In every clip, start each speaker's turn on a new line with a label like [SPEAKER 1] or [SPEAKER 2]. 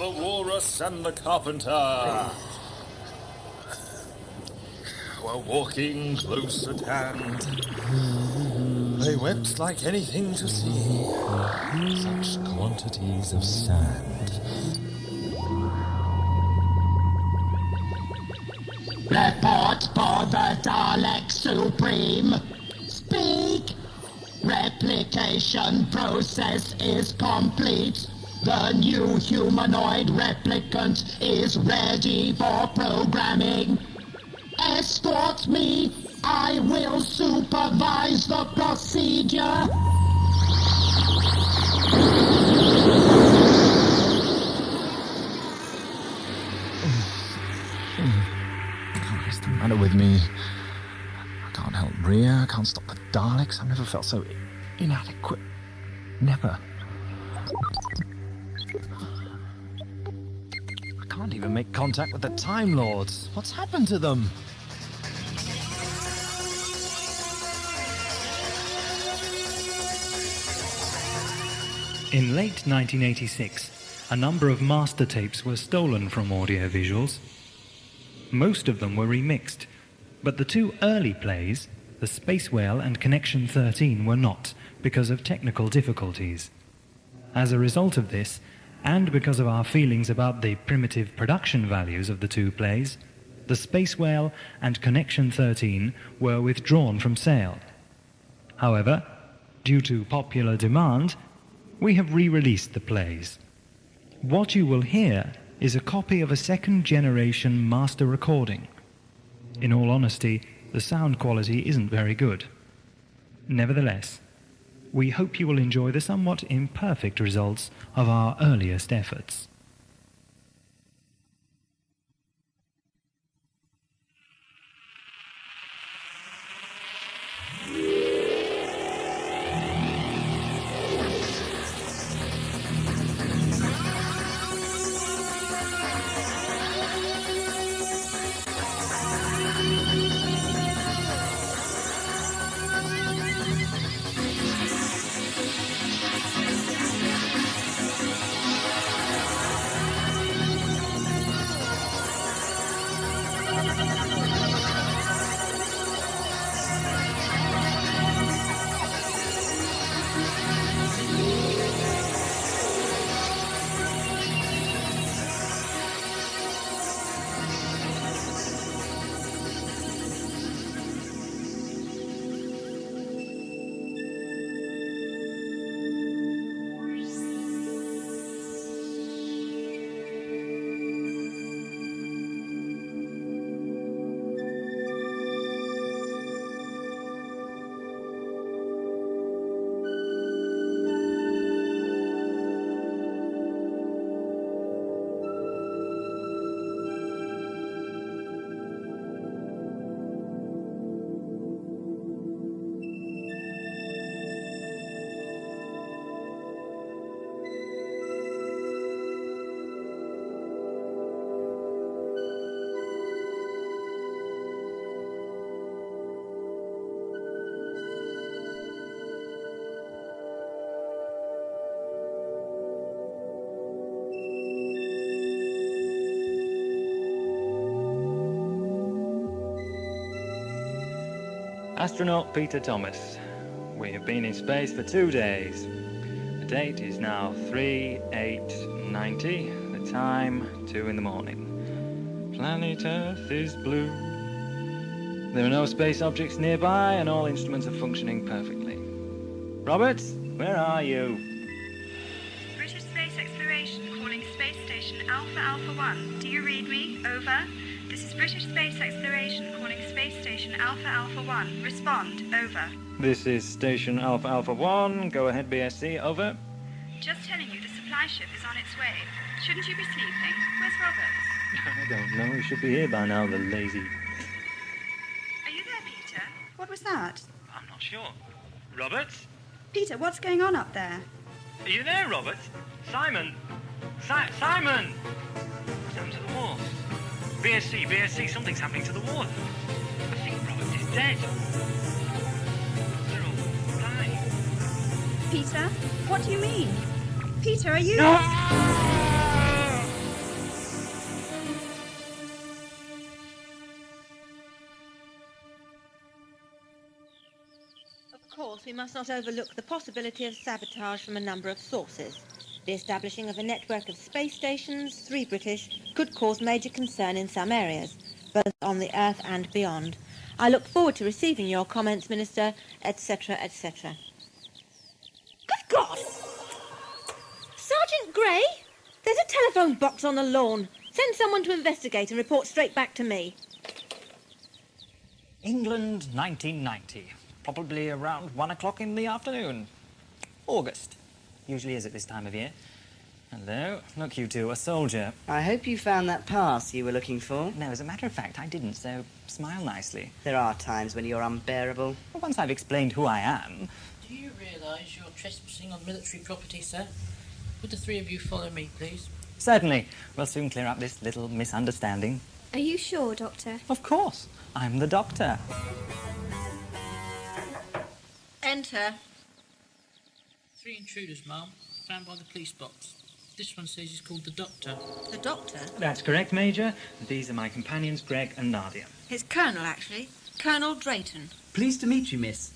[SPEAKER 1] the walrus and the carpenter were walking close at hand. They wept like anything to see such quantities of sand.
[SPEAKER 2] Report for the Dalek Supreme. Speak! Replication process is complete. The new humanoid replicant is ready for programming. Escort me. I will supervise the procedure.
[SPEAKER 1] What's the matter with me? I can't help Rhea, I can't stop the Daleks. I've never felt so inadequate. Never. I can't even make contact with the Time Lords. What's happened to them?
[SPEAKER 3] In late 1986, a number of master tapes were stolen from AudioVisuals. Most of them were remixed, but the two early plays, The Space Whale and Connection 13, were not, because of technical difficulties. As a result of this, and because of our feelings about the primitive production values of the two plays, The Space Whale and Connection 13 were withdrawn from sale. However, due to popular demand, we have re-released the plays. What you will hear is a copy of a second-generation master recording. In all honesty, the sound quality isn't very good. Nevertheless, we hope you will enjoy the somewhat imperfect results of our earliest efforts. Astronaut Peter Thomas. We have been in space for 2 days. The date is now 3/8/90. The time 2 in the morning. Planet Earth is blue. There are no space objects nearby and all instruments are functioning perfectly. Robert, where are you?
[SPEAKER 4] British Space Exploration calling Space Station Alpha Alpha 1. Do you read me? Over. This is British Space Exploration calling Space Station Alpha Alpha 1. Respond. Over.
[SPEAKER 3] This is Station Alpha Alpha 1. Go ahead, BSC. Over.
[SPEAKER 4] Just telling you the supply ship is on its way. Shouldn't you be sleeping? Where's Robert?
[SPEAKER 3] I don't know. He should be here by now, the lazy...
[SPEAKER 4] Are you there, Peter? What was that?
[SPEAKER 3] I'm not sure. Robert?
[SPEAKER 4] Peter, what's going on up there?
[SPEAKER 3] Are you there, Robert? Simon? Simon! What's happened to the wall? BSC, something's happening to the wall. I think Robert is dead. They're all dying.
[SPEAKER 4] Peter? What do you mean? Peter, are you...
[SPEAKER 3] No!
[SPEAKER 5] we must not overlook the possibility of sabotage from a number of sources. The establishing of a network of space stations, 3 British, could cause major concern in some areas, both on the Earth and beyond. I look forward to receiving your comments, Minister, etc., etc. Good God! Sergeant Grey? There's a telephone box on the lawn. Send someone to investigate and report straight back to me.
[SPEAKER 6] England, 1990. Probably around 1 o'clock in the afternoon. August. Usually is at this time of year. Hello. Look, you two, a soldier.
[SPEAKER 7] I hope you found that pass you were looking for.
[SPEAKER 6] No, as a matter of fact, I didn't, so smile nicely.
[SPEAKER 7] There are times when you're unbearable.
[SPEAKER 6] Well, once I've explained who I am...
[SPEAKER 8] Do you realise you're trespassing on military property, sir? Would the 3 of you follow me, please?
[SPEAKER 6] Certainly. We'll soon clear up this little misunderstanding.
[SPEAKER 4] Are you sure, Doctor?
[SPEAKER 6] Of course. I'm the doctor.
[SPEAKER 5] Enter.
[SPEAKER 8] 3 intruders, ma'am, found by the police box. This one says he's called the Doctor.
[SPEAKER 5] The Doctor?
[SPEAKER 3] That's correct, Major. These are my companions, Greg and Nadia.
[SPEAKER 5] It's Colonel, actually. Colonel Drayton.
[SPEAKER 7] Pleased to meet you, miss.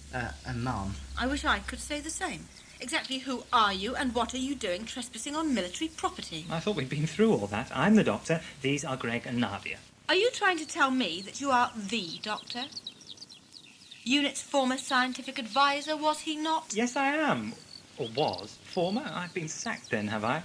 [SPEAKER 7] Ma'am.
[SPEAKER 5] I wish I could say the same. Exactly who are you and what are you doing trespassing on military property?
[SPEAKER 3] I thought we'd been through all that. I'm the Doctor. These are Greg and Nadia.
[SPEAKER 5] Are you trying to tell me that you are the Doctor? Unit's former scientific advisor, was he not?
[SPEAKER 3] Yes, I am. Or was. Former? I've been sacked then, have I?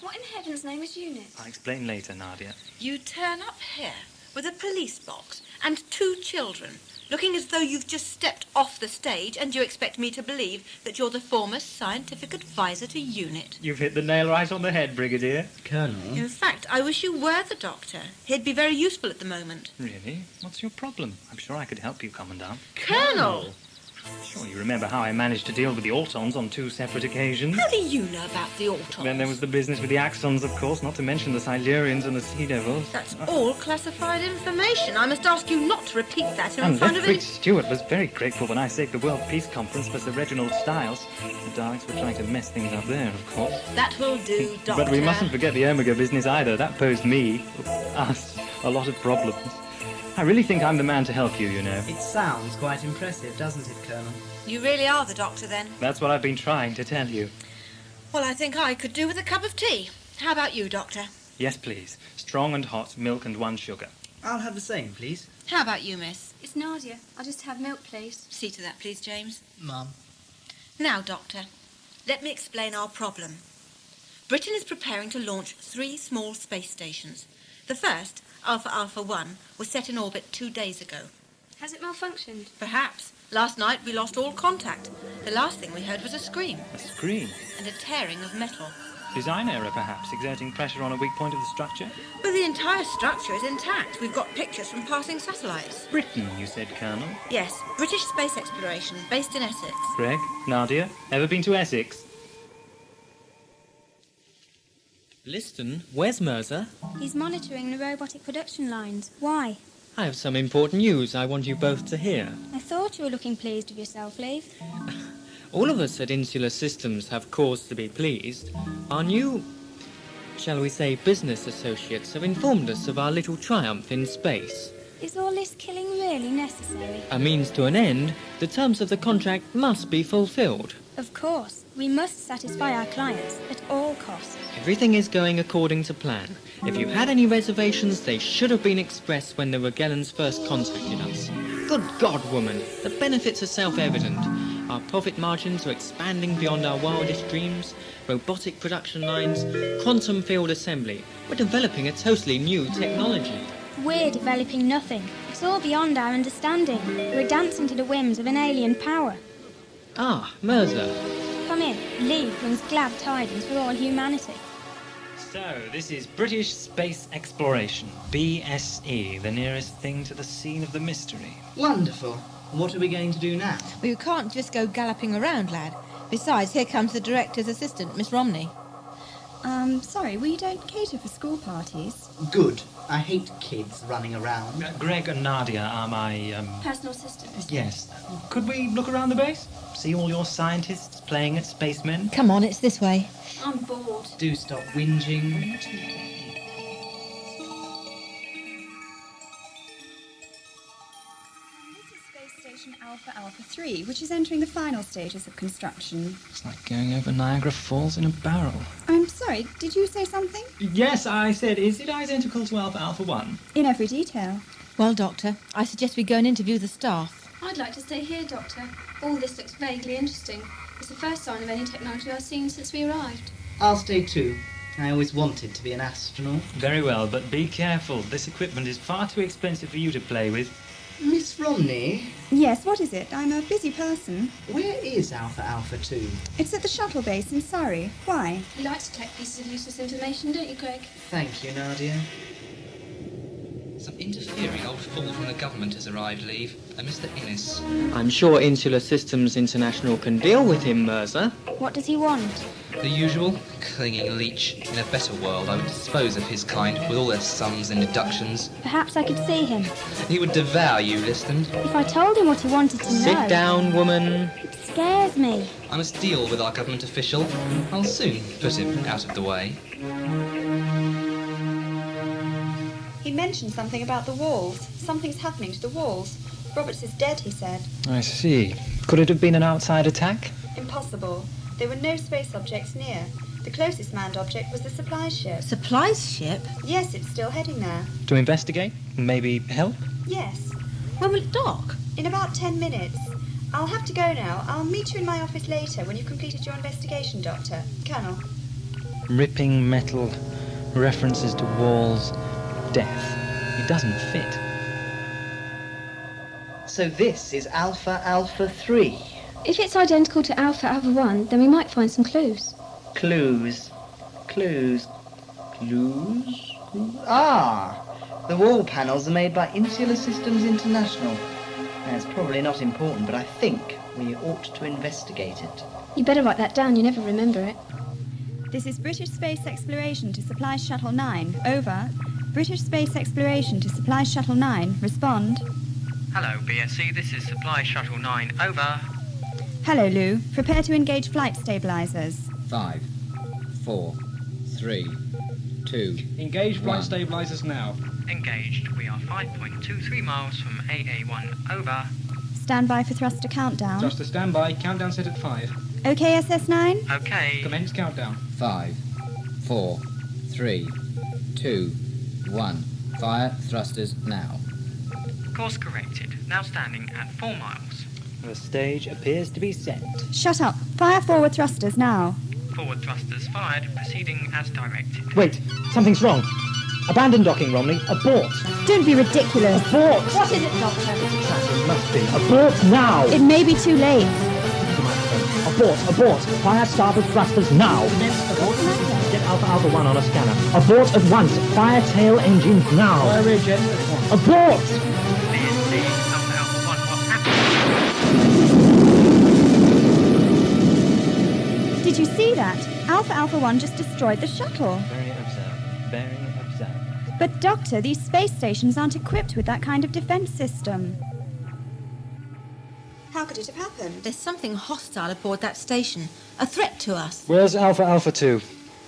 [SPEAKER 4] What in heaven's name is Unit?
[SPEAKER 3] I'll explain later, Nadia.
[SPEAKER 5] You turn up here with a police box and 2 children, looking as though you've just stepped off the stage, and you expect me to believe that you're the former scientific advisor to Unit.
[SPEAKER 3] You've hit the nail right on the head, Brigadier.
[SPEAKER 7] Colonel?
[SPEAKER 5] In fact, I wish you were the Doctor. He'd be very useful at the moment.
[SPEAKER 3] Really? What's your problem? I'm sure I could help you, Commandant.
[SPEAKER 5] Colonel!
[SPEAKER 3] Sure, you remember how I managed to deal with the Autons on 2 separate occasions?
[SPEAKER 5] How do you know about the Autons?
[SPEAKER 3] Then there was the business with the Axons, of course, not to mention the Silurians and the Sea Devils.
[SPEAKER 5] That's all classified information. I must ask you not to repeat that in front of
[SPEAKER 3] Lethbridge
[SPEAKER 5] any...
[SPEAKER 3] Stuart was very grateful when I saved the World Peace Conference for Sir Reginald Styles. The Daleks were trying to mess things up there, of course.
[SPEAKER 5] That will do, Doctor.
[SPEAKER 3] But we mustn't forget the Omega business either. That posed me, us, a lot of problems. I really think I'm the man to help you, you know.
[SPEAKER 7] It sounds quite impressive, doesn't it, Colonel?
[SPEAKER 5] You really are the Doctor, then?
[SPEAKER 3] That's what I've been trying to tell you.
[SPEAKER 5] Well, I think I could do with a cup of tea. How about you, Doctor?
[SPEAKER 3] Yes, please. Strong and hot, milk and 1 sugar.
[SPEAKER 7] I'll have the same, please.
[SPEAKER 5] How about you, miss?
[SPEAKER 4] It's Nadia. I'll just have milk, please.
[SPEAKER 5] See to that, please, James.
[SPEAKER 8] Ma'am.
[SPEAKER 5] Now, Doctor, let me explain our problem. Britain is preparing to launch 3 small space stations. The first, Alpha Alpha 1, was set in orbit 2 days ago.
[SPEAKER 4] Has it malfunctioned?
[SPEAKER 5] Perhaps. Last night we lost all contact. The last thing we heard was a scream.
[SPEAKER 3] A scream?
[SPEAKER 5] And a tearing of metal.
[SPEAKER 3] Design error, perhaps, exerting pressure on a weak point of the structure?
[SPEAKER 5] But the entire structure is intact. We've got pictures from passing satellites.
[SPEAKER 3] Britain, you said, Colonel?
[SPEAKER 5] Yes, British space exploration, based in Essex.
[SPEAKER 3] Greg? Nadia? Ever been to Essex?
[SPEAKER 9] Liston, where's Mercer?
[SPEAKER 4] He's monitoring the robotic production lines. Why?
[SPEAKER 9] I have some important news I want you both to hear.
[SPEAKER 4] I thought you were looking pleased with yourself, Leave.
[SPEAKER 9] All of us at Insular Systems have cause to be pleased. Our new, shall we say, business associates have informed us of our little triumph in space.
[SPEAKER 4] Is all this killing really necessary?
[SPEAKER 9] A means to an end, the terms of the contract must be fulfilled.
[SPEAKER 4] Of course. We must satisfy our clients at all costs.
[SPEAKER 9] Everything is going according to plan. If you had any reservations, they should have been expressed when the Regellans first contacted us. Good God, woman, the benefits are self-evident. Our profit margins are expanding beyond our wildest dreams. Robotic production lines, quantum field assembly. We're developing a totally new technology.
[SPEAKER 4] We're developing nothing. It's all beyond our understanding. We're dancing to the whims of an alien power.
[SPEAKER 9] Ah, Mercer.
[SPEAKER 4] Come in. Leave brings glad tidings for all humanity.
[SPEAKER 3] So, this is British Space Exploration, BSE, the nearest thing to the scene of the mystery.
[SPEAKER 7] Wonderful. What are we going to do now?
[SPEAKER 5] Well, you can't just go galloping around, lad. Besides, here comes the director's assistant, Miss Romney.
[SPEAKER 10] Sorry, we don't cater for school parties.
[SPEAKER 7] Good. I hate kids running around.
[SPEAKER 3] Greg and Nadia are my,
[SPEAKER 4] Personal assistants.
[SPEAKER 3] Yes. Could we look around the base? See all your scientists playing at spacemen?
[SPEAKER 5] Come on, it's this way.
[SPEAKER 4] I'm bored.
[SPEAKER 7] Do stop whinging.
[SPEAKER 4] This is Space Station Alpha
[SPEAKER 10] Alpha 3, which is entering the final stages of construction.
[SPEAKER 3] It's like going over Niagara Falls in a barrel.
[SPEAKER 10] I'm sorry, did you say something?
[SPEAKER 3] Yes, I said, is it identical to Alpha 1?
[SPEAKER 10] In every detail.
[SPEAKER 5] Well, Doctor, I suggest we go and interview the staff.
[SPEAKER 11] I'd like to stay here, Doctor. All this looks vaguely interesting. It's the first sign of any technology I've seen since we arrived.
[SPEAKER 7] I'll stay too. I always wanted to be an astronaut.
[SPEAKER 3] Very well, but be careful. This equipment is far too expensive for you to play with.
[SPEAKER 7] Miss Romney?
[SPEAKER 10] Yes, what is it? I'm a busy person.
[SPEAKER 7] Where is Alpha 2?
[SPEAKER 10] It's at the shuttle base in Surrey. Why?
[SPEAKER 11] You like to collect pieces of useless information, don't you, Craig?
[SPEAKER 7] Thank you, Nadia.
[SPEAKER 12] Some interfering old fool from the government has arrived, Leave. A Mr. Innes.
[SPEAKER 9] I'm sure Insular Systems International can deal with him, Mirza.
[SPEAKER 11] What does he want?
[SPEAKER 12] The usual, clinging leech. In a better world, I would dispose of his kind with all their sums and deductions.
[SPEAKER 11] Perhaps I could see him.
[SPEAKER 12] He would devour you, Liston.
[SPEAKER 11] If I told him what he wanted to know...
[SPEAKER 9] Sit down, woman.
[SPEAKER 11] It scares me.
[SPEAKER 12] I must deal with our government official. I'll soon put him out of the way.
[SPEAKER 10] He mentioned something about the walls. Something's happening to the walls. Roberts is dead, he said.
[SPEAKER 3] I see. Could it have been an outside attack?
[SPEAKER 10] Impossible. There were no space objects near. The closest manned object was the supply ship.
[SPEAKER 5] Supplies ship?
[SPEAKER 10] Yes, it's still heading there.
[SPEAKER 3] To investigate? Maybe help?
[SPEAKER 10] Yes.
[SPEAKER 5] When will it dock?
[SPEAKER 10] In about 10 minutes. I'll have to go now. I'll meet you in my office later when you've completed your investigation, Doctor. Colonel.
[SPEAKER 3] Ripping metal, references to walls, death. It doesn't fit.
[SPEAKER 7] So this is Alpha 3.
[SPEAKER 11] If it's identical to Alpha 1, then we might find some clues.
[SPEAKER 7] Clues. Ah! The wall panels are made by Insular Systems International. It's probably not important, but I think we ought to investigate it.
[SPEAKER 11] You better write that down, you never remember it.
[SPEAKER 10] This is British Space Exploration to Supply Shuttle 9. Over. British Space Exploration to Supply Shuttle 9. Respond.
[SPEAKER 9] Hello, BSC. This is Supply Shuttle 9. Over.
[SPEAKER 10] Hello, Lou. Prepare to engage flight stabilizers.
[SPEAKER 13] 5, 4, 3, 2.
[SPEAKER 14] Engage flight stabilizers now.
[SPEAKER 9] Engaged. We are 5.23 miles from AA1. Over.
[SPEAKER 10] Stand by for thruster countdown.
[SPEAKER 14] Thruster standby. Countdown set at 5.
[SPEAKER 10] Okay, SS9?
[SPEAKER 9] Okay.
[SPEAKER 14] Commence countdown.
[SPEAKER 13] 5, 4, 3, 2, 1. Fire thrusters now.
[SPEAKER 9] Course corrected. Now standing at 4 miles.
[SPEAKER 3] The stage appears to be set.
[SPEAKER 10] Shut up. Fire forward thrusters now.
[SPEAKER 9] Forward thrusters fired, proceeding as directed.
[SPEAKER 3] Wait, something's wrong. Abandon docking, Romney. Abort.
[SPEAKER 10] Don't be ridiculous.
[SPEAKER 3] Abort.
[SPEAKER 5] What is it, Doctor?
[SPEAKER 3] It must be. Abort now.
[SPEAKER 10] It may be too late.
[SPEAKER 3] Abort. Fire starboard thrusters now. Get Alpha 1 on a scanner. Abort at once. Fire tail engines now.
[SPEAKER 14] Fire rear jets at once.
[SPEAKER 3] Abort.
[SPEAKER 9] BSC, Alpha 1, what's happening?
[SPEAKER 10] Did you see that? Alpha 1 just destroyed the shuttle.
[SPEAKER 3] Very observed.
[SPEAKER 10] But, Doctor, these space stations aren't equipped with that kind of defense system. How could it have happened?
[SPEAKER 5] There's something hostile aboard that station. A threat to us.
[SPEAKER 3] Where's Alpha 2?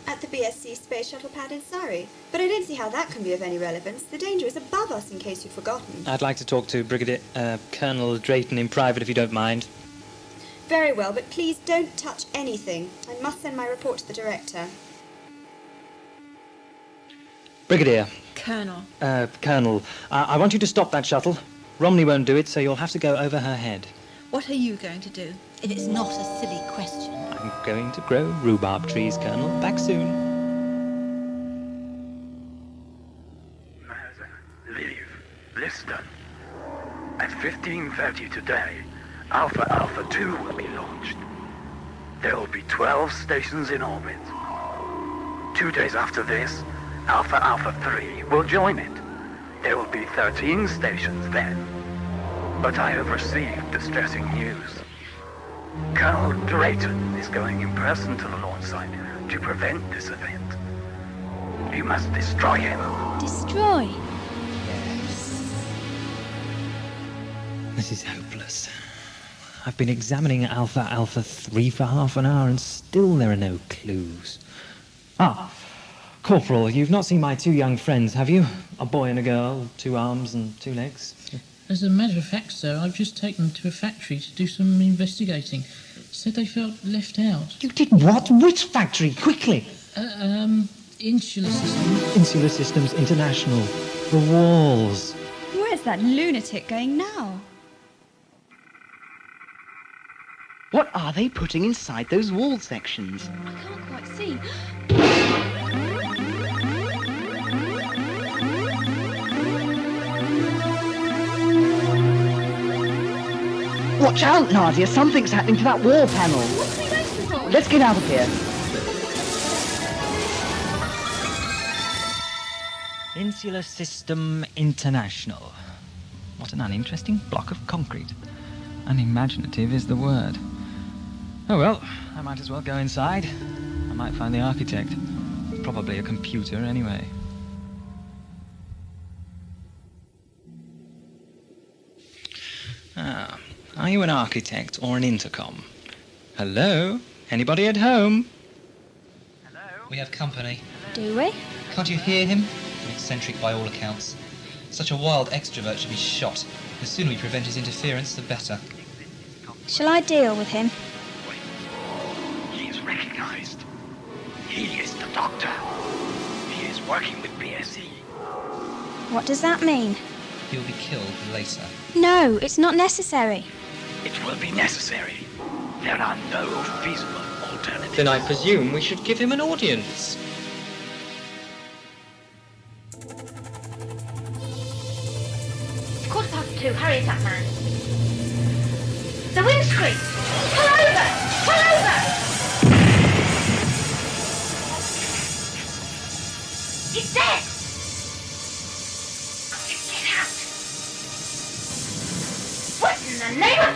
[SPEAKER 10] At the BSC space shuttle pad in Surrey. But I don't see how that can be of any relevance. The danger is above us, in case you've forgotten.
[SPEAKER 3] I'd like to talk to Brigadier Colonel Drayton in private, if you don't mind.
[SPEAKER 10] Very well, but please don't touch anything. I must send my report to the director.
[SPEAKER 3] Brigadier.
[SPEAKER 5] Colonel.
[SPEAKER 3] Colonel, I want you to stop that shuttle. Romney won't do it, so you'll have to go over her head.
[SPEAKER 5] What are you going to do? If it's not a silly question.
[SPEAKER 3] I'm going to grow rhubarb trees, Colonel. Back soon.
[SPEAKER 15] Listen. At 15:30 today, Alpha 2 will be launched. There will be 12 stations in orbit. 2 days after this, Alpha 3 will join it. There will be 13 stations then. But I have received distressing news. Colonel Drayton is going in person to the launch site to prevent this event. You must destroy him.
[SPEAKER 11] Destroy?
[SPEAKER 3] This is hopeless. I've been examining Alpha 3 for half an hour and still there are no clues. Corporal, you've not seen my 2 young friends, have you? A boy and a girl, 2 arms and 2 legs.
[SPEAKER 8] As a matter of fact, sir, I've just taken them to a factory to do some investigating. Said they felt left out.
[SPEAKER 16] You did what? Which factory? Quickly.
[SPEAKER 8] Insular Systems.
[SPEAKER 16] Insular Systems International. The walls.
[SPEAKER 10] Where's that lunatic going now?
[SPEAKER 7] What are they putting inside those wall sections?
[SPEAKER 11] I can't quite see.
[SPEAKER 7] Watch out, Nadia. Something's happening to that wall panel.
[SPEAKER 11] What are we waiting for?
[SPEAKER 7] Let's get out of here.
[SPEAKER 6] Insular System International. What an uninteresting block of concrete. Unimaginative is the word. Oh well, I might as well go inside. I might find the architect. Probably a computer anyway. Ah, are you an architect or an intercom? Hello? Anybody at home?
[SPEAKER 12] We have company.
[SPEAKER 10] Do we?
[SPEAKER 12] Can't you hear him? An eccentric by all accounts. Such a wild extrovert should be shot. The sooner we prevent his interference, the better.
[SPEAKER 10] Shall I deal with him?
[SPEAKER 15] He is recognized. He is the doctor. He is working with BSE.
[SPEAKER 10] What does that mean?
[SPEAKER 12] He will be killed later.
[SPEAKER 10] No, it's not necessary.
[SPEAKER 15] It will be necessary. There are no feasible alternatives.
[SPEAKER 9] Then I presume we should give him an audience.
[SPEAKER 5] 2, hurry it up, man. The windscreen! Pull over! Pull over! He's dead! Get out! What in the name of...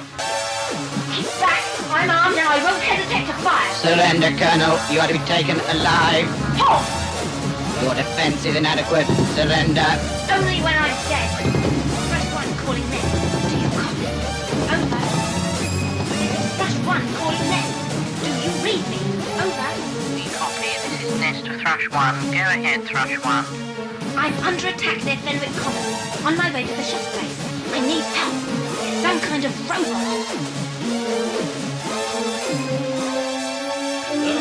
[SPEAKER 5] Keep back! I'm armed and I won't hesitate to fire!
[SPEAKER 17] Surrender, Colonel. You are to be taken alive.
[SPEAKER 5] Halt!
[SPEAKER 17] Your defense is inadequate. Surrender.
[SPEAKER 5] Only when I'm dead. Press 1 calling Nick. Do you copy? Over. Press 1 calling Nick. Do you read me? Over.
[SPEAKER 18] We copy. This is Nest to Thrush 1. Go ahead, Thrush 1.
[SPEAKER 5] I'm under attack near Fenwick Common. On my way to the shop place. I need help. It's some kind of robot.
[SPEAKER 6] Hello?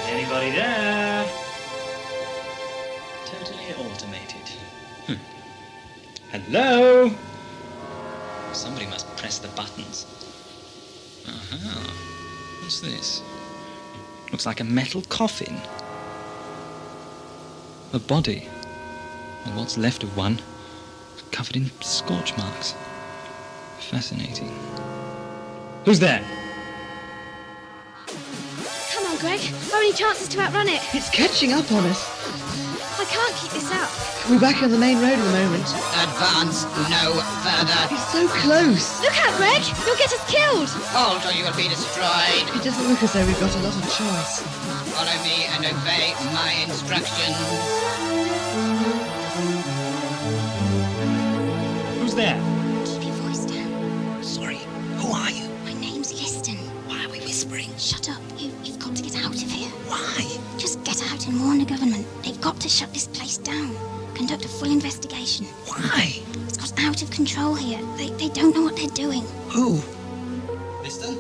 [SPEAKER 6] Anybody there? Totally automated. Hello? Somebody must press the buttons. Aha. What's this? Looks like a metal coffin. A body. Or what's left of one. Covered in scorch marks. Fascinating. Who's there?
[SPEAKER 11] Come on, Greg. Our only chance is to outrun it.
[SPEAKER 7] It's catching up on us.
[SPEAKER 11] I can't keep this up.
[SPEAKER 7] We're back on the main road at the moment.
[SPEAKER 17] Advance no further.
[SPEAKER 7] It's so close.
[SPEAKER 11] Look out, Greg! You'll get us killed.
[SPEAKER 17] Halt or you will be destroyed.
[SPEAKER 7] It doesn't look as though we've got a lot of choice.
[SPEAKER 17] Follow me and obey my instructions.
[SPEAKER 6] Who's there?
[SPEAKER 5] Keep your voice down.
[SPEAKER 17] Sorry, who are you?
[SPEAKER 5] My name's Liston.
[SPEAKER 17] Why are we whispering?
[SPEAKER 5] Shut up. You've got to get out of here.
[SPEAKER 17] Why?
[SPEAKER 5] Just get out and warn the government. They've got to shut this place down. Conduct a full investigation.
[SPEAKER 17] Why?
[SPEAKER 5] It's got out of control here. They don't know what they're doing.
[SPEAKER 17] Who?
[SPEAKER 12] Liston?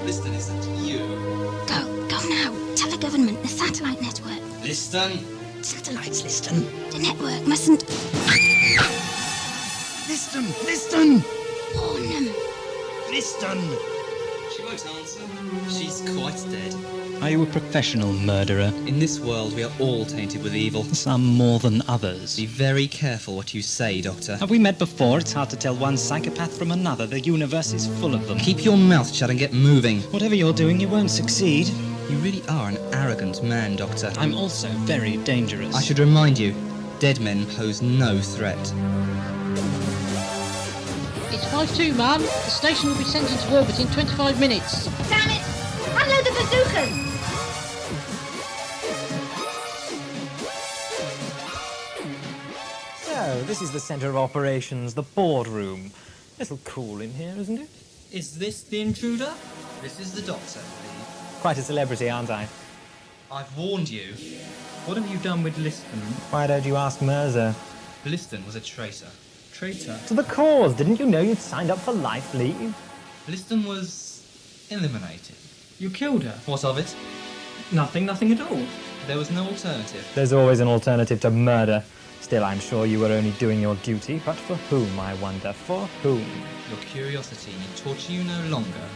[SPEAKER 12] Liston, is that you?
[SPEAKER 5] Go now. Tell the government, the satellite network.
[SPEAKER 12] Liston?
[SPEAKER 17] Satellites, Liston.
[SPEAKER 5] The network mustn't...
[SPEAKER 17] Liston!
[SPEAKER 5] Warn them.
[SPEAKER 17] Liston!
[SPEAKER 12] She won't answer. She's quite dead.
[SPEAKER 6] Are you a professional murderer?
[SPEAKER 12] In this world, we are all tainted with evil.
[SPEAKER 6] Some more than others.
[SPEAKER 12] Be very careful what you say, Doctor.
[SPEAKER 6] Have we met before? It's hard to tell one psychopath from another. The universe is full of them.
[SPEAKER 12] Keep your mouth shut and get moving.
[SPEAKER 6] Whatever you're doing, you won't succeed.
[SPEAKER 12] You really are an arrogant man, Doctor.
[SPEAKER 6] I'm also very dangerous.
[SPEAKER 12] I should remind you, dead men pose no threat.
[SPEAKER 8] It's 5-2, Mum. The station will be sent into orbit in 25 minutes.
[SPEAKER 5] Damn it! Unload the bazookas!
[SPEAKER 3] So, this is the centre of operations, the boardroom. Little cool in here, isn't it?
[SPEAKER 12] Is this the intruder? This is the Doctor,
[SPEAKER 3] Quite a celebrity, aren't I?
[SPEAKER 12] I've warned you.
[SPEAKER 3] What have you done with Liston? Why don't you ask Mirza?
[SPEAKER 12] Liston was a traitor.
[SPEAKER 14] Traitor.
[SPEAKER 19] To the cause. Didn't you know you'd signed up for life leave?
[SPEAKER 12] Liston was eliminated.
[SPEAKER 14] You killed her?
[SPEAKER 12] What of it?
[SPEAKER 14] Nothing at all.
[SPEAKER 12] There was no alternative.
[SPEAKER 19] There's always an alternative to murder. Still, I'm sure you were only doing your duty, but for whom, I wonder? For whom?
[SPEAKER 12] Your curiosity need torture you no longer.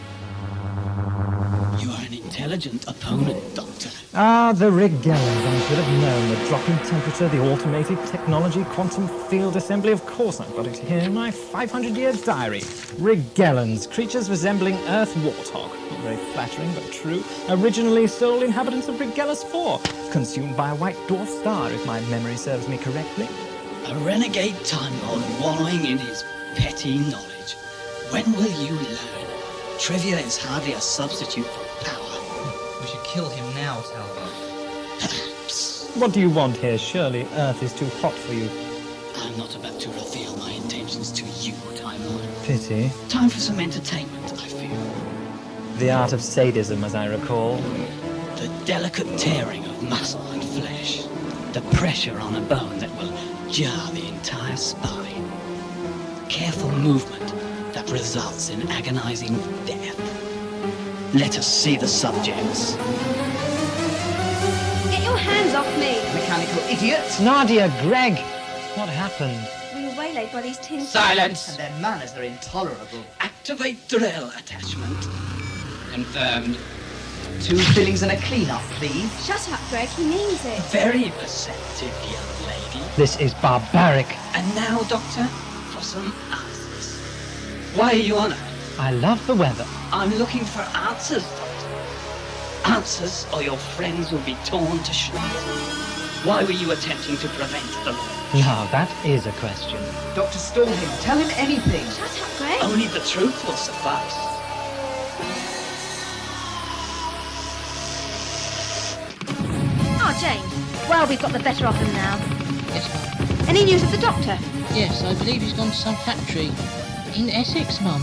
[SPEAKER 20] You are an intelligent opponent, Doctor.
[SPEAKER 19] Ah, the Rigellans. I should have known. The drop in temperature, the automated technology, quantum field assembly. Of course, I've got it here in my 500-year diary. Rigellans, creatures resembling Earth warthog. Not very flattering, but true. Originally sole inhabitants of Rigellus 4. Consumed by a white dwarf star, if my memory serves me correctly.
[SPEAKER 20] A renegade Time Lord wallowing in his petty knowledge. When will you learn? Trivia is hardly a substitute for power.
[SPEAKER 12] We should kill him now, Talbot.
[SPEAKER 19] What do you want here? Surely Earth is too hot for you.
[SPEAKER 20] I'm not about to reveal my intentions to you, Time Lord.
[SPEAKER 19] Pity.
[SPEAKER 20] Time for some entertainment, I fear.
[SPEAKER 19] The art of sadism, as I recall.
[SPEAKER 20] The delicate tearing of muscle and flesh. The pressure on a bone that will jar the entire spine. Careful movement that results in agonizing death. Let us see the subjects.
[SPEAKER 11] Get your hands off me!
[SPEAKER 7] Mechanical idiot!
[SPEAKER 19] Nadia, Greg! What happened?
[SPEAKER 11] We were waylaid by these tin...
[SPEAKER 7] Silence! And their manners are intolerable.
[SPEAKER 20] Activate drill attachment.
[SPEAKER 7] Confirmed. 2 fillings and a clean-up, please.
[SPEAKER 11] Shut up, Greg, he means it.
[SPEAKER 20] Very perceptive, young lady.
[SPEAKER 19] This is barbaric.
[SPEAKER 20] And now, Doctor, for some answers. Why are you on Earth?
[SPEAKER 19] I love the weather.
[SPEAKER 20] I'm looking for answers, Doctor. Answers, or your friends will be torn to shreds. Why were you attempting to prevent the launch?
[SPEAKER 19] Now, that is a question.
[SPEAKER 7] Dr. Storm him. Tell him anything.
[SPEAKER 11] Shut up, Greg.
[SPEAKER 20] Only the truth will suffice.
[SPEAKER 5] Oh, James. Well, we've got the better of him now.
[SPEAKER 8] Yes, Mum.
[SPEAKER 5] Any news of the doctor?
[SPEAKER 8] Yes, I believe he's gone to some factory in Essex, Mum.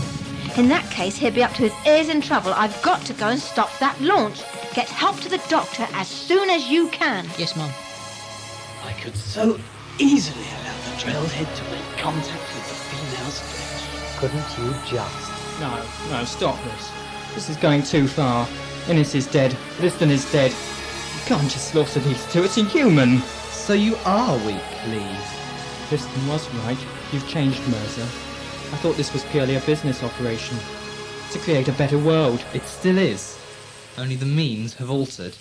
[SPEAKER 5] In that case, he'll be up to his ears in trouble. I've got to go and stop that launch. Get help to the doctor as soon as you can.
[SPEAKER 8] Yes, Mum.
[SPEAKER 20] I could so easily allow the drill head to make contact with the female's flesh.
[SPEAKER 19] Couldn't you just?
[SPEAKER 14] No, stop this. This is going too far. Innes is dead. Liston is dead. You can't just slaughter these two. It's inhuman.
[SPEAKER 9] So you are weak, Leave.
[SPEAKER 14] Liston was right. You've changed, Mercer. I thought this was purely a business operation. To create a better world.
[SPEAKER 12] It still is. Only the means have altered.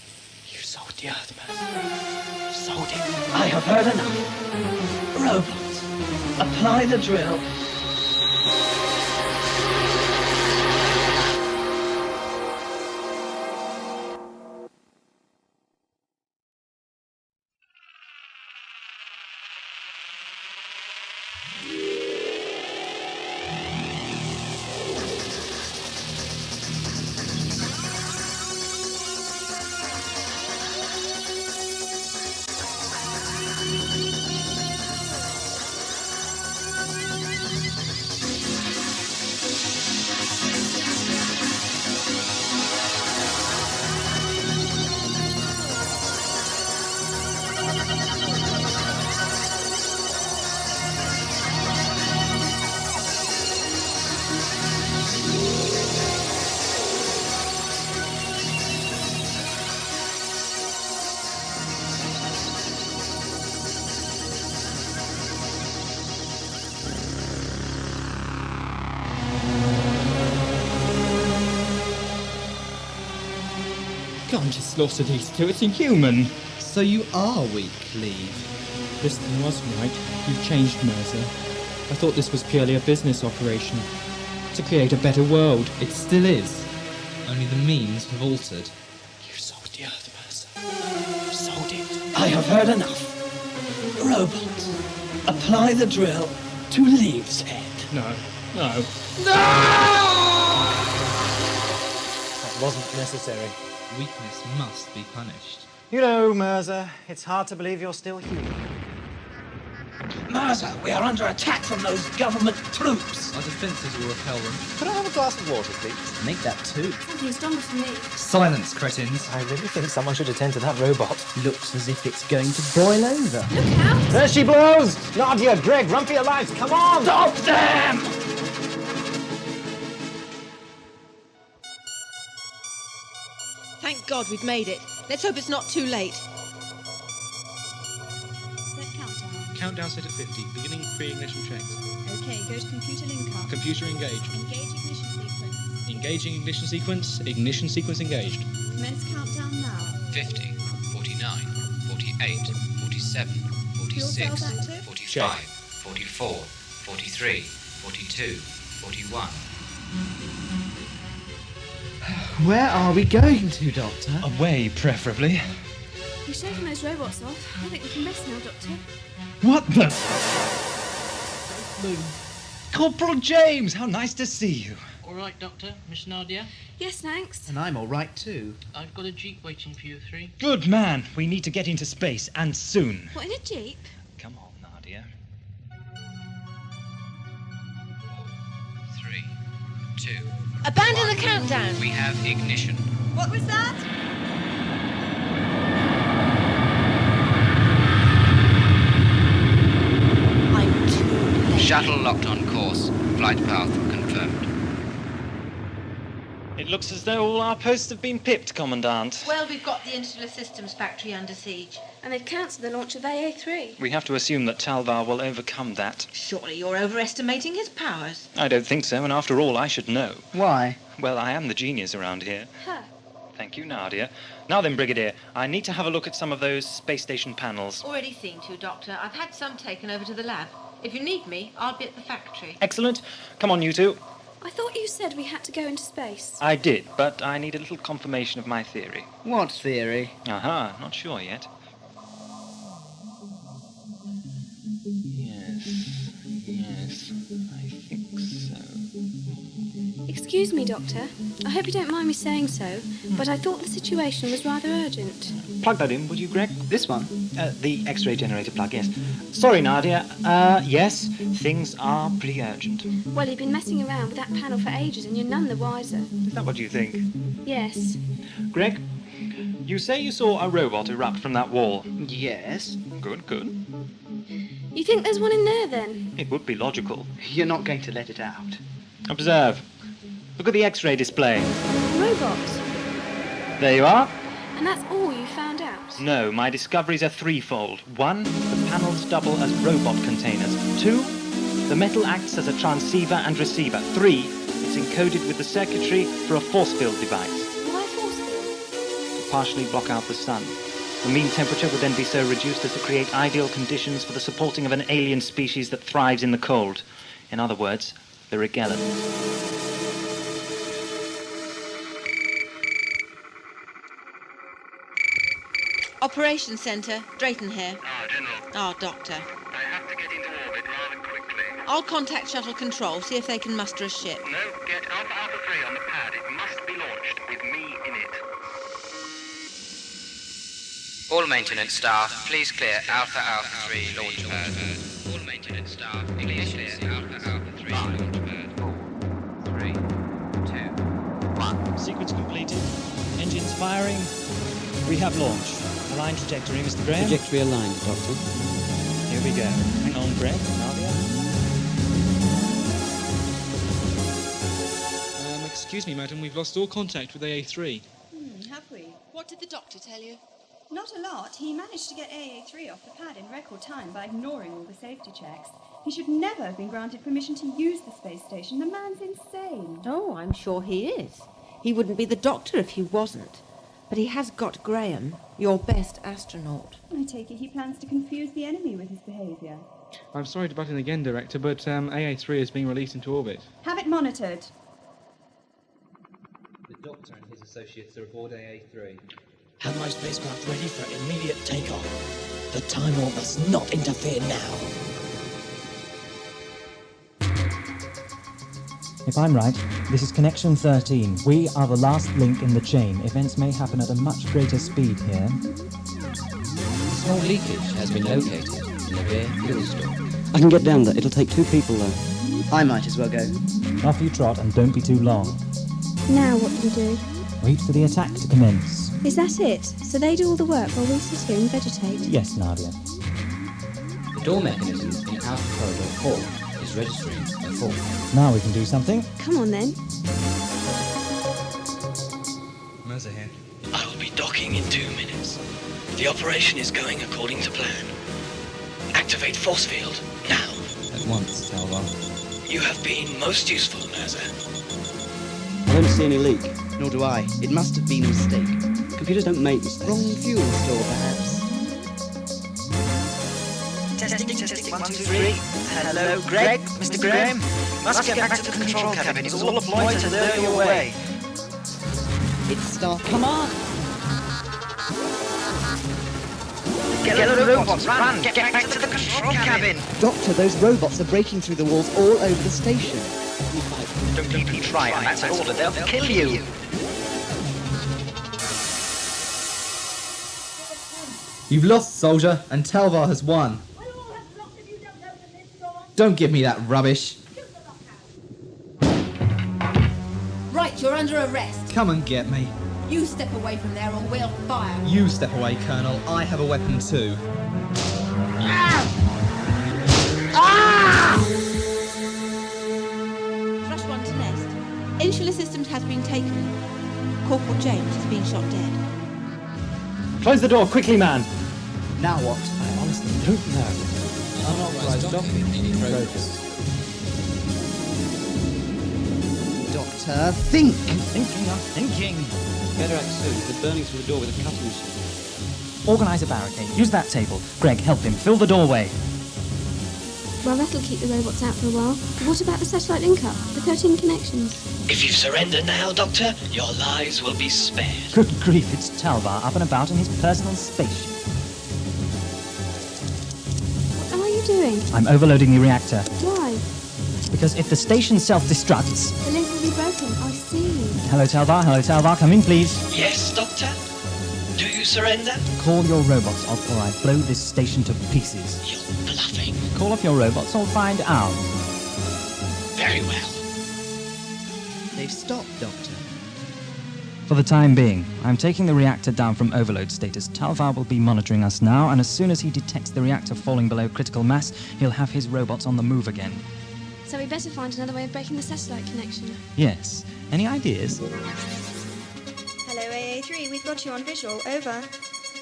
[SPEAKER 20] You sold the earth, Mercer. You sold it. I have heard enough. Robots, apply the drill.
[SPEAKER 14] Can't just slaughter these two. It's inhuman.
[SPEAKER 9] So you are weak, Leave.
[SPEAKER 14] Liston was right. You've changed, Mercer. I thought this was purely a business operation. To create a better world.
[SPEAKER 12] It still is. Only the means have altered.
[SPEAKER 20] You sold the earth, Mercer. You sold it. I have heard enough. Robots, apply the drill to Leave's head.
[SPEAKER 14] No.
[SPEAKER 19] That wasn't necessary.
[SPEAKER 12] Weakness must be punished.
[SPEAKER 19] You know, Mercer, it's hard to believe you're still human.
[SPEAKER 20] Marson, we are under attack from those government troops.
[SPEAKER 12] Our defences will repel them.
[SPEAKER 21] Could I have a glass of water, please?
[SPEAKER 13] Make that two.
[SPEAKER 11] Something stronger for me.
[SPEAKER 12] Silence, cretins.
[SPEAKER 19] I really think someone should attend to that robot.
[SPEAKER 13] Looks as if it's going to boil over.
[SPEAKER 11] Look out!
[SPEAKER 19] There she blows! Nadia, Greg, run for your lives, come on!
[SPEAKER 20] Stop them!
[SPEAKER 5] Thank God we've made it. Let's hope it's not too late.
[SPEAKER 10] Set countdown.
[SPEAKER 22] Countdown set at 50. Beginning pre-ignition checks.
[SPEAKER 10] Okay, go to computer link-up.
[SPEAKER 22] Computer engaged.
[SPEAKER 10] Engage ignition sequence.
[SPEAKER 22] Engaging ignition sequence. Ignition sequence engaged.
[SPEAKER 10] Commence countdown now.
[SPEAKER 23] 50, 49, 48, 47, 46, 45, 44, 43, 42, 41.
[SPEAKER 7] Where are we going to, Doctor?
[SPEAKER 3] Away, preferably.
[SPEAKER 11] You've shaken those robots off. I think we can rest now, Doctor.
[SPEAKER 3] What the... Corporal James, how nice to see you.
[SPEAKER 8] All right, Doctor. Miss Nadia?
[SPEAKER 11] Yes, thanks.
[SPEAKER 7] And I'm all right too.
[SPEAKER 8] I've got a jeep waiting for you three.
[SPEAKER 3] Good man. We need to get into space, and soon.
[SPEAKER 11] What, in a jeep?
[SPEAKER 3] Come on, Nadia.
[SPEAKER 23] 3, 2.
[SPEAKER 5] Abandon the countdown.
[SPEAKER 23] We have ignition.
[SPEAKER 10] What was that?
[SPEAKER 5] I'm too late.
[SPEAKER 23] Shuttle locked on course. Flight path confirmed.
[SPEAKER 3] It looks as though all our posts have been pipped, Commandant.
[SPEAKER 5] Well, we've got the Insular Systems factory under siege.
[SPEAKER 11] And they've cancelled the launch of AA3.
[SPEAKER 3] We have to assume that Talvar will overcome that.
[SPEAKER 5] Surely you're overestimating his powers.
[SPEAKER 3] I don't think so, and after all, I should know.
[SPEAKER 7] Why?
[SPEAKER 3] Well, I am the genius around here.
[SPEAKER 11] Huh.
[SPEAKER 3] Thank you, Nadia. Now then, Brigadier, I need to have a look at some of those space station panels.
[SPEAKER 5] Already seen to, Doctor. I've had some taken over to the lab. If you need me, I'll be at the factory.
[SPEAKER 3] Excellent. Come on, you two.
[SPEAKER 11] I thought you said we had to go into space.
[SPEAKER 3] I did, but I need a little confirmation of my theory.
[SPEAKER 7] What theory?
[SPEAKER 3] Aha, not sure yet. Yes, I think so.
[SPEAKER 11] Excuse me, Doctor. I hope you don't mind me saying so, but I thought the situation was rather urgent.
[SPEAKER 3] Plug that in, would you, Greg?
[SPEAKER 7] This one?
[SPEAKER 3] The X-ray generator plug, yes. Sorry, Nadia. Yes, things are pretty urgent.
[SPEAKER 11] Well, you've been messing around with that panel for ages and you're none the wiser.
[SPEAKER 3] Is that what you think?
[SPEAKER 11] Yes.
[SPEAKER 3] Greg, you say you saw a robot erupt from that wall.
[SPEAKER 7] Yes.
[SPEAKER 3] Good, good.
[SPEAKER 11] You think there's one in there, then?
[SPEAKER 3] It would be logical.
[SPEAKER 7] You're not going to let it out.
[SPEAKER 3] Observe. Look at the X-ray display.
[SPEAKER 11] Robots.
[SPEAKER 3] There you are.
[SPEAKER 11] And that's all you found out?
[SPEAKER 3] No, my discoveries are threefold. 1, the panels double as robot containers. 2, the metal acts as a transceiver and receiver. 3, it's encoded with the circuitry for a force field device.
[SPEAKER 11] Why force field?
[SPEAKER 3] To partially block out the sun. The mean temperature would then be so reduced as to create ideal conditions for the supporting of an alien species that thrives in the cold. In other words, the Regellans.
[SPEAKER 5] Operations Centre, Drayton here.
[SPEAKER 15] General.
[SPEAKER 5] Doctor.
[SPEAKER 15] I have to get into orbit rather quickly.
[SPEAKER 5] I'll contact Shuttle Control, see if they can muster a ship.
[SPEAKER 15] No, get Alpha 3 on the pad. It must be launched with me in it.
[SPEAKER 23] All maintenance staff, please clear Alpha 3 launch pad. All maintenance staff, please clear Alpha 3 launch pad. 3, 2, 1.
[SPEAKER 3] Sequence completed. Engines firing. We have launch. Align trajectory, Mr. Graham.
[SPEAKER 13] Trajectory aligned, Doctor.
[SPEAKER 3] Here we go. Hang on, Greg. Nadia.
[SPEAKER 22] Excuse me, madam, we've lost all contact with AA3.
[SPEAKER 10] Have we?
[SPEAKER 5] What did the doctor tell you?
[SPEAKER 10] Not a lot. He managed to get AA3 off the pad in record time by ignoring all the safety checks. He should never have been granted permission to use the space station. The man's insane.
[SPEAKER 5] Oh, I'm sure he is. He wouldn't be the doctor if he wasn't. But he has got Graham, your best astronaut.
[SPEAKER 10] I take it he plans to confuse the enemy with his behaviour.
[SPEAKER 22] I'm sorry to butt in again, Director, but AA3 is being released into orbit.
[SPEAKER 10] Have it monitored.
[SPEAKER 12] The Doctor and his associates are aboard AA3.
[SPEAKER 20] Have my spacecraft ready for immediate takeoff. The Time War must not interfere now.
[SPEAKER 19] If I'm right, this is Connection 13. We are the last link in the chain. Events may happen at a much greater speed here.
[SPEAKER 13] Small leakage has been located.
[SPEAKER 17] in the rear fuel store.
[SPEAKER 13] I can get down there. It'll take 2 people, though.
[SPEAKER 7] I might as well go.
[SPEAKER 19] Off you trot, and don't be too long.
[SPEAKER 10] Now what do we do?
[SPEAKER 19] Wait for the attack to commence.
[SPEAKER 10] Is that it? So they do all the work while we sit here and vegetate?
[SPEAKER 19] Yes, Nadia.
[SPEAKER 17] The door mechanism in Alpha Corridor 4 is registering a fault.
[SPEAKER 19] Now we can do something.
[SPEAKER 10] Come on then.
[SPEAKER 12] Mercer here.
[SPEAKER 20] I will be docking in 2 minutes. The operation is going according to plan. Activate force field, now.
[SPEAKER 12] At once, Talvar.
[SPEAKER 20] You have been most useful, Mercer.
[SPEAKER 13] I don't see any leak.
[SPEAKER 7] Nor do I. It must have been a mistake.
[SPEAKER 13] Computers don't make mistakes.
[SPEAKER 7] Wrong fuel store, perhaps.
[SPEAKER 1] Testing, 1, 2, 3. Hello, Greg, Mr. Graham. Must get back to the control cabin. It's all deployed to lure you away.
[SPEAKER 7] It's starting.
[SPEAKER 1] Come on! Get the robots, run! Get back to the control cabin!
[SPEAKER 7] Doctor, those robots are breaking through the walls all over the station.
[SPEAKER 1] Don't even try, and that's an order. They'll kill you.
[SPEAKER 2] You've lost, soldier, and Talvar has won. Don't give me that rubbish.
[SPEAKER 4] Right, you're under arrest.
[SPEAKER 2] Come and get me.
[SPEAKER 4] You step away from there or we'll fire.
[SPEAKER 2] You step away, Colonel. I have a weapon too.
[SPEAKER 5] Thrush 1 to nest. Insular systems has been taken. Corporal James has been shot dead.
[SPEAKER 19] Close the door, quickly, man.
[SPEAKER 7] Now what?
[SPEAKER 19] I honestly don't know.
[SPEAKER 12] Unauthorized docking in progress.
[SPEAKER 7] Doctor, think!
[SPEAKER 19] I'm thinking.
[SPEAKER 13] Better act soon. They're burning through the door with a cutting machine.
[SPEAKER 6] Organise a barricade. Use that table. Greg, help him. Fill the doorway.
[SPEAKER 10] Well, that'll keep the robots out for a while. But what about the satellite link-up? The 13 connections?
[SPEAKER 20] If you surrender now, Doctor, your lives will be spared.
[SPEAKER 6] Good grief, it's Talvar up and about in his personal spaceship.
[SPEAKER 10] What are you doing?
[SPEAKER 6] I'm overloading the reactor.
[SPEAKER 10] Why?
[SPEAKER 6] Because if the station self-destructs...
[SPEAKER 10] The link will be broken. I see.
[SPEAKER 6] Hello, Talvar, come in, please.
[SPEAKER 20] Yes, Doctor? Do you surrender?
[SPEAKER 6] Call your robots off or I blow this station to pieces.
[SPEAKER 20] You're bluffing.
[SPEAKER 6] Call off your robots or find out.
[SPEAKER 20] Very well.
[SPEAKER 7] They've stopped, Doctor.
[SPEAKER 6] For the time being, I'm taking the reactor down from overload status. Talvar will be monitoring us now, and as soon as he detects the reactor falling below critical mass, he'll have his robots on the move again.
[SPEAKER 10] So we better find another way of breaking the satellite connection.
[SPEAKER 6] Yes. Any ideas?
[SPEAKER 10] Hello, AA3. We've got you on visual. Over.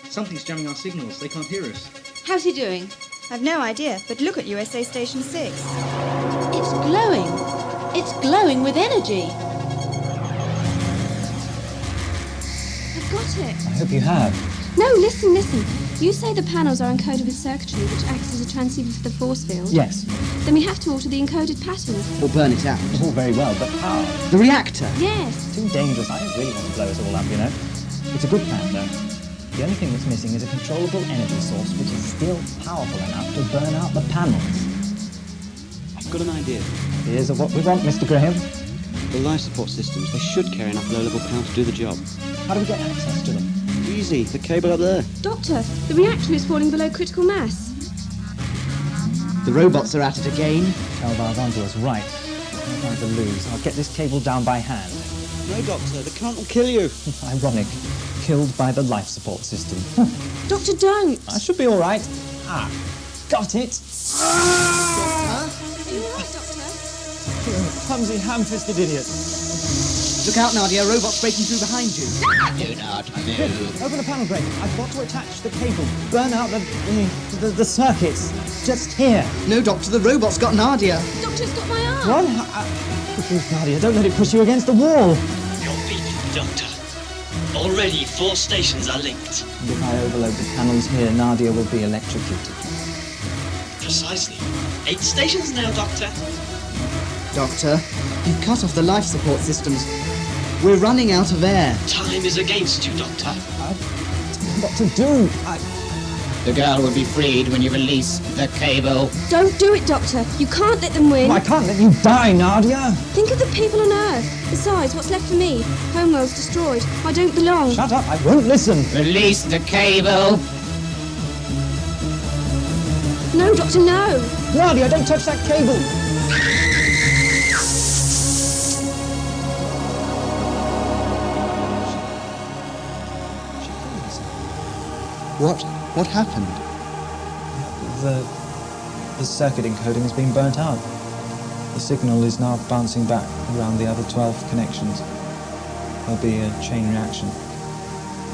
[SPEAKER 2] Something's jamming our signals. They can't hear us.
[SPEAKER 5] How's he doing?
[SPEAKER 10] I've no idea, but look at USA Station 6.
[SPEAKER 5] It's glowing. It's glowing with energy.
[SPEAKER 10] I've got it.
[SPEAKER 6] I hope you have.
[SPEAKER 10] No, listen. You say the panels are encoded with circuitry which acts as a transceiver for the force field?
[SPEAKER 6] Yes.
[SPEAKER 10] Then we have to alter the encoded pattern.
[SPEAKER 7] Or burn it out.
[SPEAKER 6] All very well, but how?
[SPEAKER 7] The reactor?
[SPEAKER 10] Yes.
[SPEAKER 6] Too dangerous. I don't really want to blow us all up, you know. It's a good plan, though. The only thing that's missing is a controllable energy source which is still powerful enough to burn out the panels.
[SPEAKER 13] I've got an idea.
[SPEAKER 6] Here's what we want, Mr. Graham.
[SPEAKER 13] The life support systems, they should carry enough low-level power to do the job.
[SPEAKER 6] How do we get access to them?
[SPEAKER 13] Easy, the cable up there.
[SPEAKER 10] Doctor, the reactor is falling below critical mass.
[SPEAKER 7] The robots are at it again.
[SPEAKER 6] Talvar's onto us, right. No time to lose. I'll get this cable down by hand.
[SPEAKER 13] No, Doctor, the current will kill you.
[SPEAKER 6] Ironic. Killed by the life support system.
[SPEAKER 10] Doctor, don't!
[SPEAKER 6] I should be all right. Ah, got it.
[SPEAKER 10] Are you all right, Doctor?
[SPEAKER 6] Clumsy, ham-fisted idiot.
[SPEAKER 7] Look out, Nadia. Robots breaking through behind you.
[SPEAKER 17] Do not move.
[SPEAKER 6] Open the panel, Greg. I've got to attach the cable. Burn out the circuits. Just here.
[SPEAKER 7] No, Doctor. The robot's got Nadia.
[SPEAKER 10] Doctor's got my arm.
[SPEAKER 6] What? Please, Nadia, don't let it push you against the wall.
[SPEAKER 20] You're beaten, Doctor. Already 4 stations are linked.
[SPEAKER 6] And if I overload the panels here, Nadia will be electrocuted.
[SPEAKER 20] Precisely. 8 stations now, Doctor.
[SPEAKER 7] Doctor, you've cut off the life support systems. We're running out of air.
[SPEAKER 20] Time is against you, Doctor.
[SPEAKER 6] What to do?
[SPEAKER 17] The girl will be freed when you release the cable.
[SPEAKER 10] Don't do it, Doctor. You can't let them win.
[SPEAKER 6] I can't let you die, Nadia.
[SPEAKER 10] Think of the people on Earth. Besides, what's left for me? Homeworld's destroyed. I don't belong.
[SPEAKER 6] Shut up. I won't listen.
[SPEAKER 17] Release the cable.
[SPEAKER 11] No, Doctor, no!
[SPEAKER 14] Nadia, don't touch that cable!
[SPEAKER 9] What happened?
[SPEAKER 16] The circuit encoding has been burnt out. The signal is now bouncing back around the other 12 connections. There'll be a chain reaction.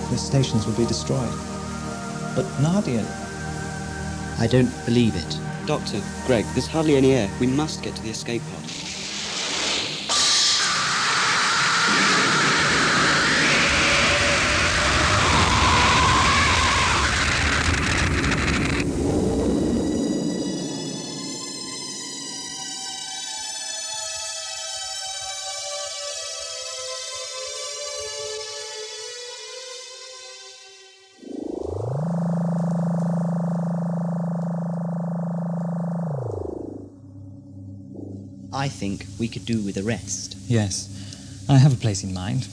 [SPEAKER 16] The stations will be destroyed. But Nadia...
[SPEAKER 13] I don't believe it. Doctor, Greg, there's hardly any air. We must get to the escape pod.
[SPEAKER 17] I think we could do with a rest.
[SPEAKER 16] Yes, I have a place in mind.